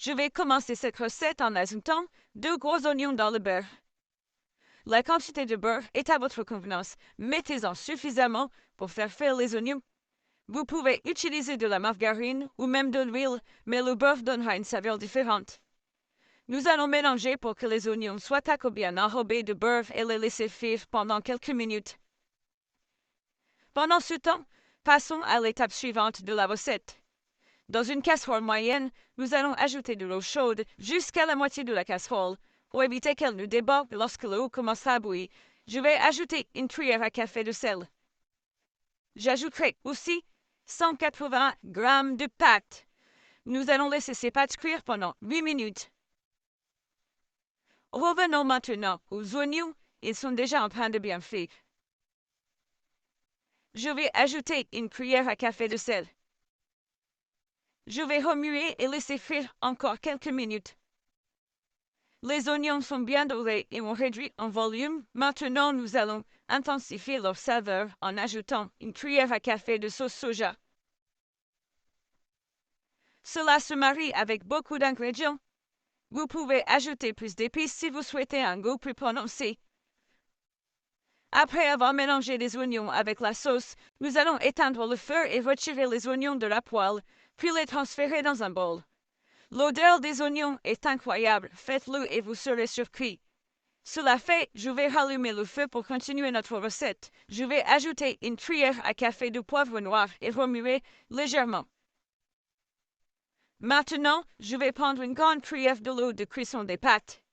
Je vais commencer cette recette en ajoutant 2 gros oignons dans le beurre. La quantité de beurre est à votre convenance. Mettez-en suffisamment pour faire faire les oignons. Vous pouvez utiliser de la margarine ou même de l'huile, mais le beurre donnera une saveur différente. Nous allons mélanger pour que les oignons soient encore bien enrobés de beurre et les laisser frire pendant quelques minutes. Pendant ce temps, passons à l'étape suivante de la recette. Dans une casserole moyenne, nous allons ajouter de l'eau chaude jusqu'à la moitié de la casserole. Pour éviter qu'elle ne déborde lorsque l'eau commencera à bouillir, je vais ajouter une cuillère à café de sel. J'ajouterai aussi 180 g de pâtes. Nous allons laisser ces pâtes cuire pendant 8 minutes. Revenons maintenant aux oignons. Ils sont déjà en train de bien frire. Je vais ajouter une cuillère à café de sel. Je vais remuer et laisser frire encore quelques minutes. Les oignons sont bien dorés et ont réduit en volume. Maintenant, nous allons intensifier leur saveur en ajoutant une cuillère à café de sauce soja. Cela se marie avec beaucoup d'ingrédients. Vous pouvez ajouter plus d'épices si vous souhaitez un goût plus prononcé. Après avoir mélangé les oignons avec la sauce, nous allons éteindre le feu et retirer les oignons de la poêle, puis les transférer dans un bol. L'odeur des oignons est incroyable, faites-le et vous serez surpris. Cela fait, je vais rallumer le feu pour continuer notre recette. Je vais ajouter une cuillère à café de poivre noir et remuer légèrement. Maintenant, je vais prendre une grande cuillère de l'eau de cuisson des pâtes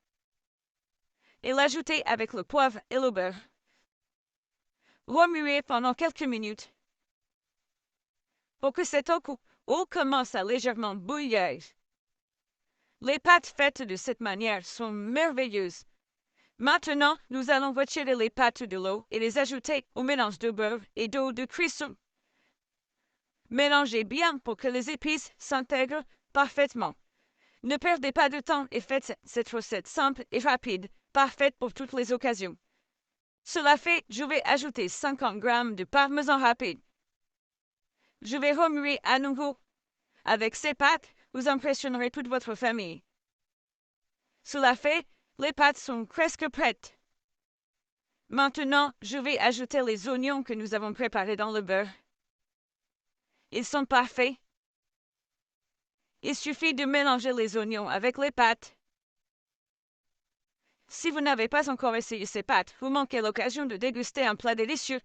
et l'ajouter avec le poivre et le beurre. Remuer pendant quelques minutes pour que cette eau commence à légèrement bouillir. Les pâtes faites de cette manière sont merveilleuses. Maintenant, nous allons retirer les pâtes de l'eau et les ajouter au mélange de beurre et d'eau de cuisson. Mélangez bien pour que les épices s'intègrent parfaitement. Ne perdez pas de temps et faites cette recette simple et rapide, parfaite pour toutes les occasions. Cela fait, je vais ajouter 50 g de parmesan râpé. Je vais remuer à nouveau. Avec ces pâtes, vous impressionnerez toute votre famille. Cela fait, les pâtes sont presque prêtes. Maintenant, je vais ajouter les oignons que nous avons préparés dans le beurre. Ils sont parfaits. Il suffit de mélanger les oignons avec les pâtes. Si vous n'avez pas encore essayé ces pâtes, vous manquez l'occasion de déguster un plat délicieux.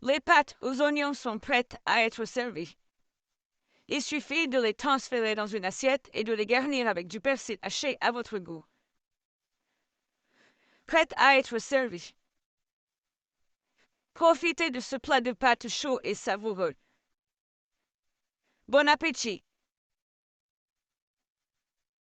Les pâtes aux oignons sont prêtes à être servies. Il suffit de les transférer dans une assiette et de les garnir avec du persil haché à votre goût. Prête à être servie. Profitez de ce plat de pâtes chaud et savoureux. Bon appétit!